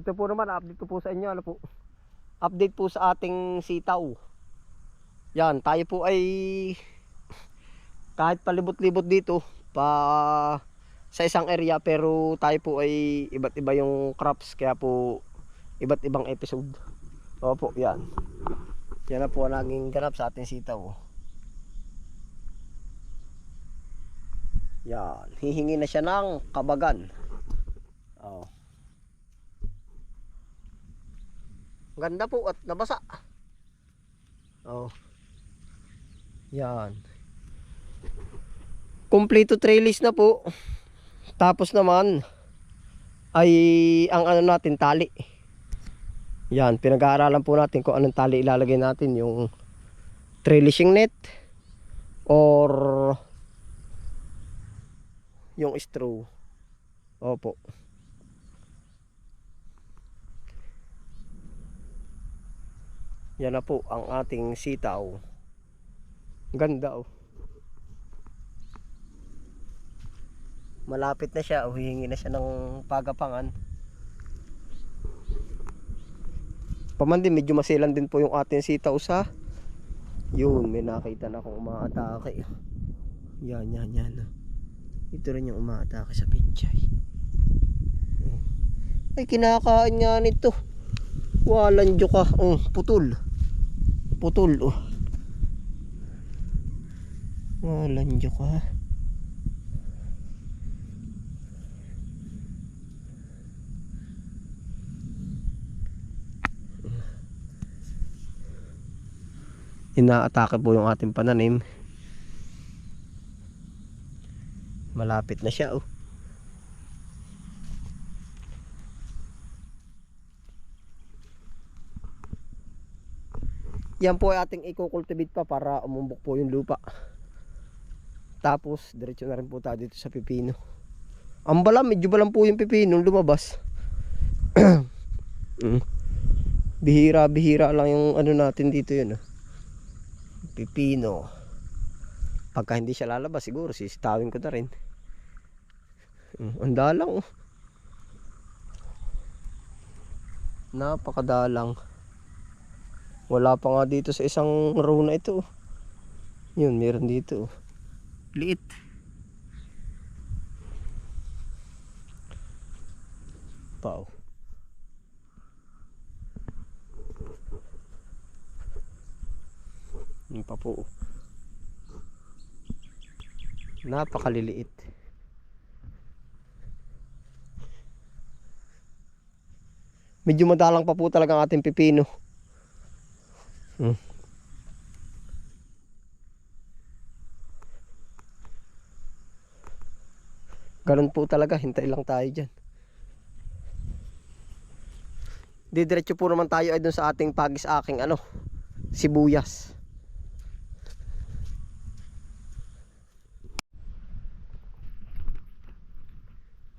Ito po naman, update ko po sa inyo. Ano po? Update po sa ating sitaw. Yan, tayo po ay kahit palibot-libot dito pa sa isang area, pero tayo po ay iba't iba yung crops, kaya po iba't ibang episode. Opo, yan. Yan na po ang naging ganap sa ating sitaw. Yan, hihingi na siya ng kabagan. Oh. Ganda po at nabasa. Oh. Yan. Kompleto trellis na po. Tapos naman ay ang ano natin, tali. Yan, pinag-aaralan po natin kung anong tali ilalagay natin, yung trellising net or yung straw. Opo. Yan na po ang ating sitaw. Ganda oh. Malapit na siya, huhingi na siya ng pagapangan. Pamandi, medyo masilan din po yung ating sitaw sa yun, may nakita na akong umaatake. Yan. Ito rin yung umaatake sa pichay. Ay, kinakain nga nito. Walang ka. Putol oh. Walang ka. Inaatake po yung ating pananim. Malapit na siya oh. Yan po ay ating i-cultivate pa para umumbok po yung lupa. Tapos diretso na rin po tayo dito sa pipino. Ang balam, medyo balam po yung pipino lumabas. Bihira lang yung ano natin dito yun oh. Pipino. Pagka hindi siya lalabas, siguro sisitawin ko na rin. Ang dalang oh. Napakadalang. Wala pa nga dito sa isang row na ito. Yun, meron dito. Liit. Pau. Yun pa po. Napakaliliit. Medyo madalang pa po talaga ang ating pipino. Ganun po talaga, hintay lang tayo dyan. Didiretso po naman tayo ay dun sa ating pagis-aking sibuyas.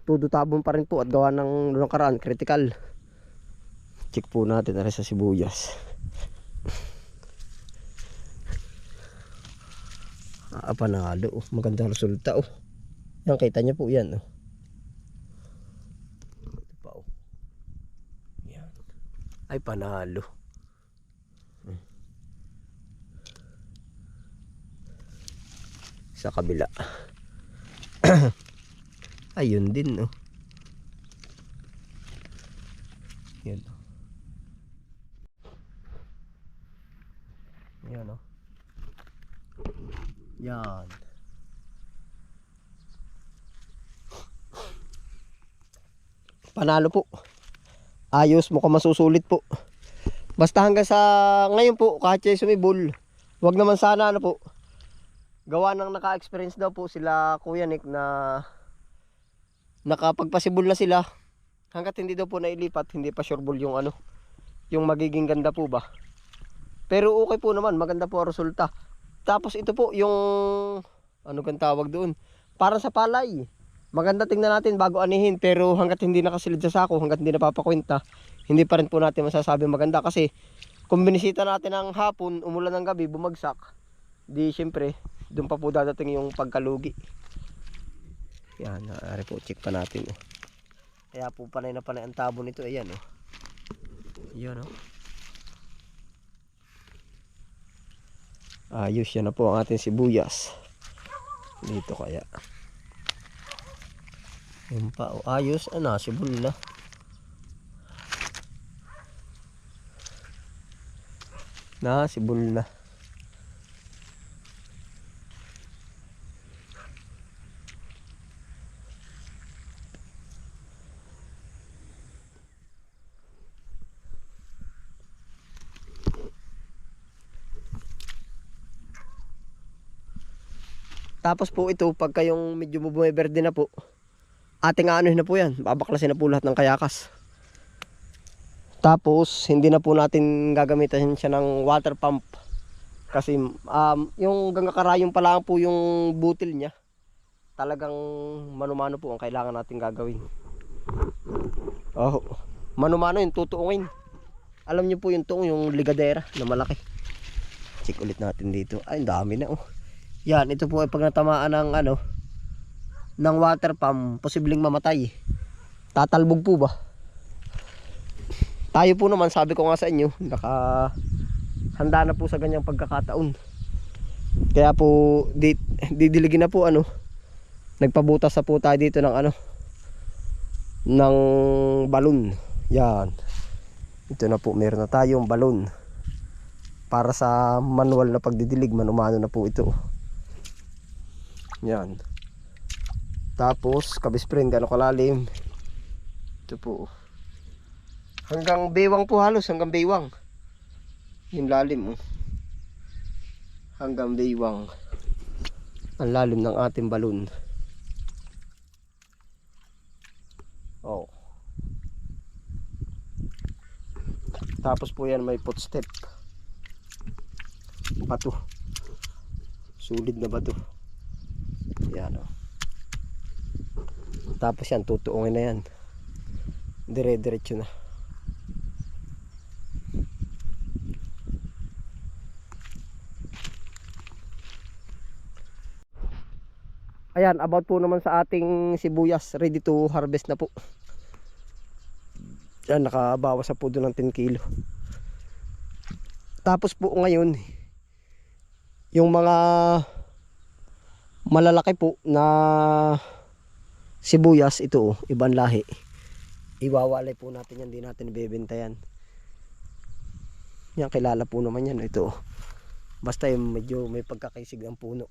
Todo tabon pa rin po at gawa ng nakaraan critical. Check po natin na rin sa sibuyas. Panalo oh. Magandang resulta oh. Yan, kita niyo po yan oh. Ito pa oh. Yan. Ay, panalo. Sa kabila. Ayun din oh. Yan oh. Yan oh. Yan. Panalo po. Ayos, mukhang masusulit po. Basta hanggang sa ngayon po, kahit siya sumibol, wag naman sana po. Gawa ng naka-experience daw po sila Kuya Nick na nakapagpasibol na sila. Hanggat hindi daw po nailipat, hindi pa sureball yung yung magiging ganda po ba. Pero okay po naman, maganda po ang resulta. Tapos ito po yung kang tawag doon, para sa palay. Maganda tingnan natin bago anihin, pero hanggat hindi nakasilid sa sako, hanggat hindi napapakwenta, hindi pa rin po natin masasabi maganda. Kasi kung binisita natin ng hapon, umulan ng gabi, bumagsak, di syempre doon pa po dadating yung pagkalugi. Yan, ari po, check pa natin oh. Kaya po panay na panay ang tabo nito. Ayan oh. Yun oh. Ayos, yan na po ang ating sibuyas. Dito kaya. Yun pa oh. Ayos. Sibol na. Sibol na. Tapos po ito, pagka yung medyo bumiberde na po, ating anuhin na po yan. Babaklasin na po lahat ng kayakas. Tapos, hindi na po natin gagamitan siya ng water pump. Kasi, yung gangakarayon pa lang po yung butil niya. Talagang mano-mano po ang kailangan natin gagawin. Oh, mano-mano yung tutuungin. Alam niyo po yung tuong, yung ligadera na malaki. Check ulit natin dito. Ay, ang dami na oh. Yan, ito po ay pag natamaan ng water pump, posibleng mamatay. Tatalbog po ba? Tayo po naman, sabi ko nga sa inyo, handa na po sa ganyang pagkakataon. Kaya po, didiligin na po nagpabutas na po tayo dito ng balon. Yan. Ito na po, meron na tayong balon. Para sa manual na pagdidilig, manumano na po ito. Yan. Tapos kabisprin gano'ng kalalim. Ito po. Hanggang baywang po halos, hanggang baywang. Yung lalim hanggang baywang. Ang lalim ng ating balon. Oh. Tapos po yan may footstep. Bato. Sulit na bato. Yan o. Tapos yan, tutuungin na yan. Dire-diretso na. Ayan, about po naman sa ating sibuyas. Ready to harvest na po. Yan, nakabawas na po doon ng 10 kilo. Tapos po ngayon, yung mga malalaki po na sibuyas, ito ibang lahi, iwawalay po natin yan, di natin ibebenta yan. Yan, kilala po naman yan ito. Basta yung medyo may pagkakaisig ang puno.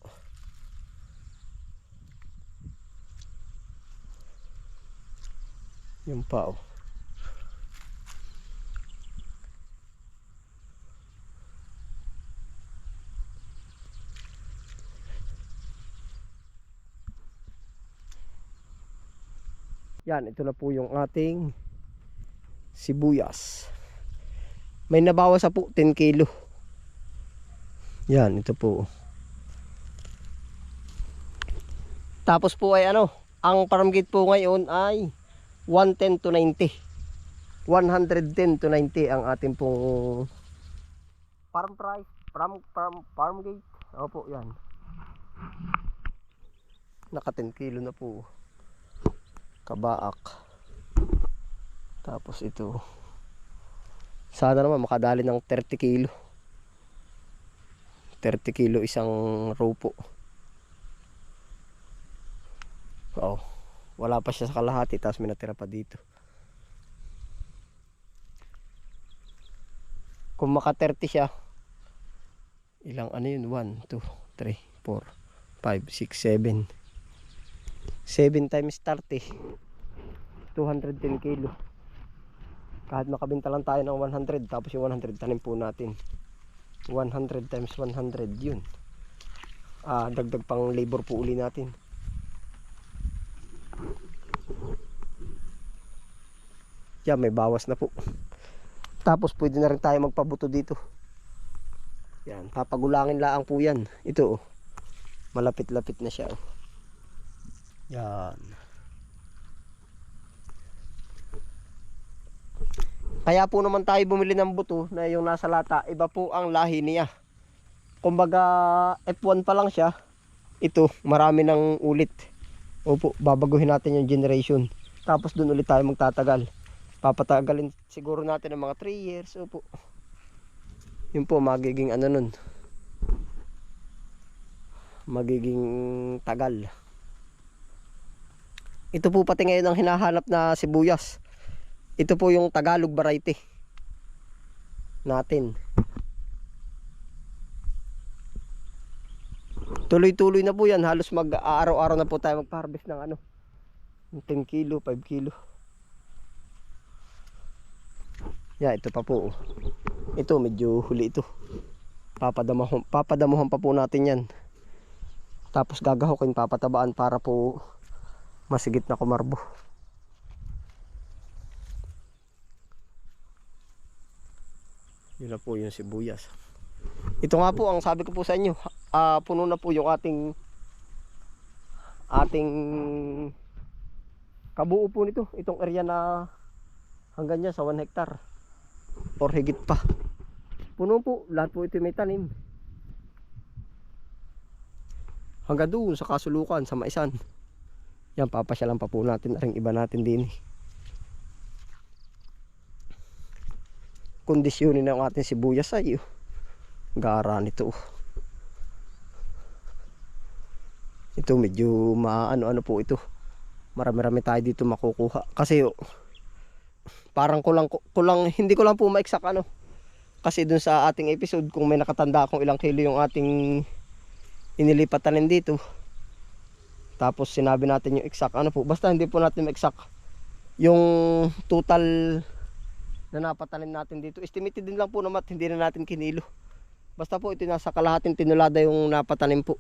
Yung pa Yan, ito na po yung ating sibuyas. May nabawas na po 10 kilo. Yan, ito po. Tapos po ay ang farm gate po ngayon ay 110 to 90. 110 to 90 ang ating pong farm price, farm gate. Opo, yan. Naka 10 kilo na po. Kabaak. Tapos ito, sana naman makadali ng 30 kilo. 30 kilo isang row po. Wala pa siya sa kalahati, tapos may natira pa dito. Kung maka 30 siya, ilang yun? 1, 2, 3, 4, 5, 6, 7 times 30, 210 kilo. Kahit makabenta lang tayo ng 100, tapos yung 100 tanim po natin, 100 times 100 yun. Dagdag pang labor po uli natin. Yan, may bawas na po. Tapos pwede na rin tayo magpabuto dito. Yan, papagulangin laang po yan. Ito malapit-lapit na siya Yan. Kaya po naman tayo bumili ng buto na yung nasa lata, iba po ang lahi niya. Kumbaga F1 pa lang siya. Ito, marami ng ulit. Opo, babaguhin natin yung generation. Tapos doon ulit tayo magtatagal. Papatagalin siguro natin ng mga 3 years. Opo. Yun po magiging ano nun. Magiging tagal. Ito po pati ngayon ang hinahanap na sibuyas. Ito po yung Tagalog variety natin. Tuloy-tuloy na po yan. Halos araw-araw na po tayo magpa-harvest ng ano, 10 kilo, 5 kilo. Yeah, ito pa po. Ito medyo huli ito. Papadamuhan pa po natin yan. Tapos gagahukin, papatabaan para po masigit na kumarbo. Yun na po yung sibuyas. Ito nga po ang sabi ko po sa inyo, puno na po yung ating kabuo po nito. Itong area na hanggang niya sa 1 hectare or higit pa. Puno po, lahat po ito may tanim. Hanggang doon sa kasulukan, sa maisan. Yan, papasyalan pa po natin ang iba natin din. Kondisyonin ng ating sibuyas ay gara nito. Ito medyo ano po ito. Marami-rami tayo dito makukuha. Kasi parang kulang hindi ko lang po maiksak ano. Kasi dun sa ating episode kung may nakatanda kung ilang kilo yung ating inilipat tanim dito. Tapos sinabi natin yung exact ano po. Basta hindi po natin ma-exact yung total na napatanim natin dito. Estimated din lang po naman, hindi na natin kinilo. Basta po ito nasa kalahating tinulada yung napatanim po.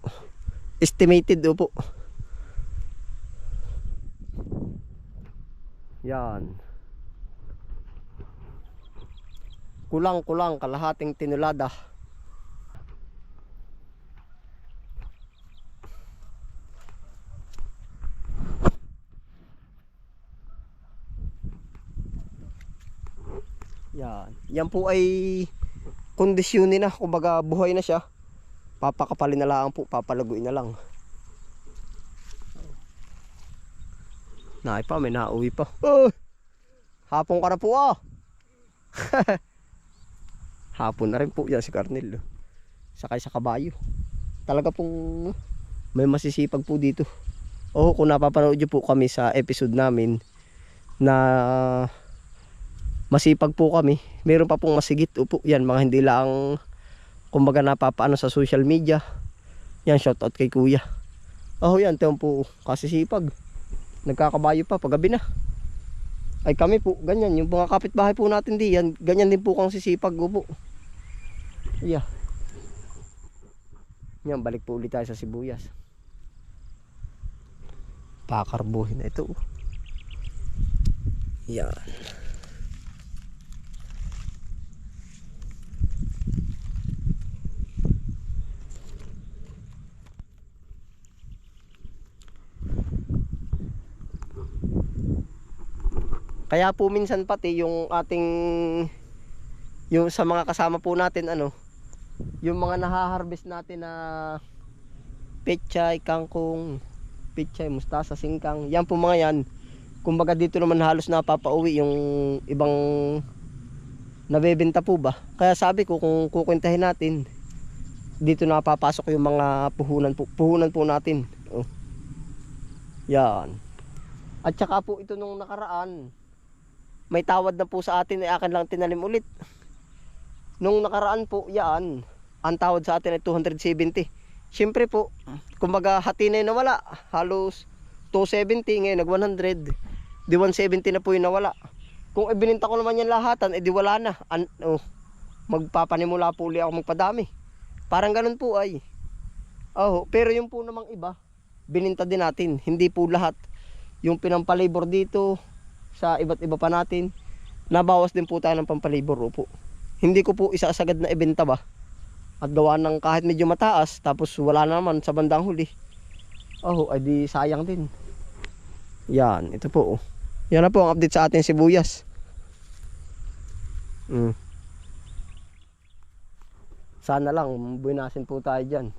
Estimated po. Yan. Kulang kalahating tinulada. Yan po ay kondisyonin na, kumbaga buhay na siya. Papakapalin na lang po, papalaguin na lang. Naay pa, may nauwi pa. Hapon ka na po Hapon na rin po yan si Carnel. Sakay sa kabayo. Talaga pong may masisipag po dito. Kung napapanood nyo po kami sa episode namin na masipag po kami, meron pa pong masigit. Opo, yan mga hindi lang kumbaga napapaano sa social media. Yan, shoutout kay kuya. Yan, tiyan po kasisipag. Nagkakabayo pa paggabi na. Ay kami po, ganyan. Yung mga kapitbahay po natin diyan, ganyan din po kang sisipag. Opo. Yeah. Yan, balik po ulit tayo sa sibuyas. Pakarbuhin na ito. Yan. Kaya po minsan pati yung ating yung sa mga kasama po natin yung mga nahaharvest natin na pechay, kangkong, pechay, mustasa, singkang, yan po mga yan. Kumbaga dito naman halos napapauwi yung ibang nabebenta po ba. Kaya sabi ko kung kukwentahin natin, dito napapasok yung mga puhunan po natin. Yan. At saka po ito nung nakaraan, may tawad na po sa atin, akin lang tinalim ulit. Nung nakaraan po, yan, ang tawad sa atin ay 270. Siyempre po, kumbaga hati na yung nawala. Halos 270, ngayon nag 100. Di 170 na po yung nawala. Kung ibininta ko naman yan lahatan, edi wala na. Magpapanimula po ulit ako magpadami. Parang ganun po ay. Pero yung po namang iba, bininta din natin. Hindi po lahat. Yung pinampalibor dito, sa iba't iba pa natin, nabawas din po tayo ng pampalibor po. Hindi ko po isasagad na ibenta ba at gawa ng kahit medyo mataas tapos wala naman sa bandang huli, ay di sayang din. Yan, ito po yan na po ang update sa ating sibuyas. Sana lang buwinasin po tayo dyan.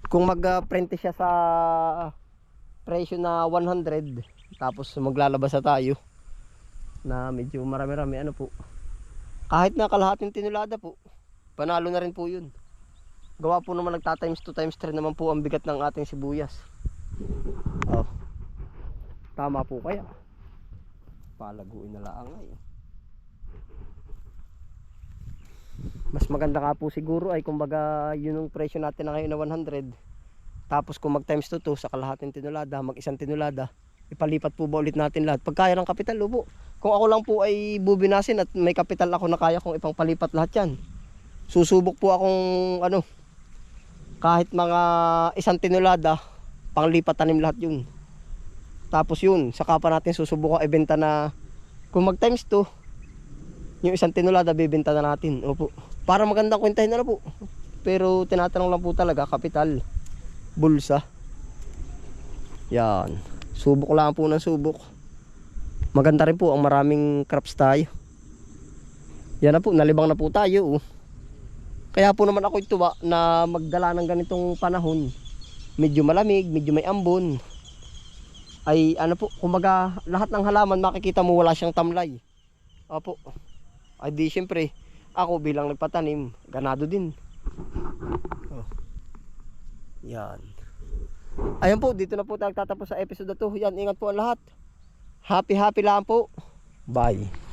Kung mag-print siya sa presyo na 100, Tapos maglalabas na tayo na medyo marami-rami ano po. Kahit na kalahating tinulada po, panalo na rin po yun. Gawa po naman nagta times 2 times 3 naman po ang bigat ng ating sibuyas. Oh. Tama po kaya. Palaguin na lang ngayon. Mas maganda nga po siguro ay kumbaga yun yung presyo natin na ngayon na 100. Tapos kung mag times 2 to sa kalahating tinulada, mag isang tinulada, ipalipat po ba ulit natin lahat? Pag kaya ng kapital, upo. Kung ako lang po ay bubinasin at may kapital ako na kaya kong ipang palipat lahat yan. Susubok po akong ano, kahit mga isang tinulada, panglipat tanim lahat yun. Tapos yun, saka pa natin susubok ko ibenta na kung mag times 2, yung isang tinulada bibenta na natin. Opo. Para magandang kwentahin na po. Pero tinatanong lang po talaga kapital, bulsa. Yan. Subok lang po ng subok. Maganda rin po ang maraming crops tayo. Yan na po, nalibang na po tayo. Kaya po naman ako ituwa na magdala ng ganitong panahon. Medyo malamig, medyo may ambon. Ay ano po, kumbaga lahat ng halaman makikita mo wala siyang tamlay. Opo. Ay di syempre, ako bilang nagpatanim, ganado din. Oh. Yan. Ayan po, dito na po tayo tatapos sa episode na to. Yan, ingat po ang lahat. Happy lang po. Bye.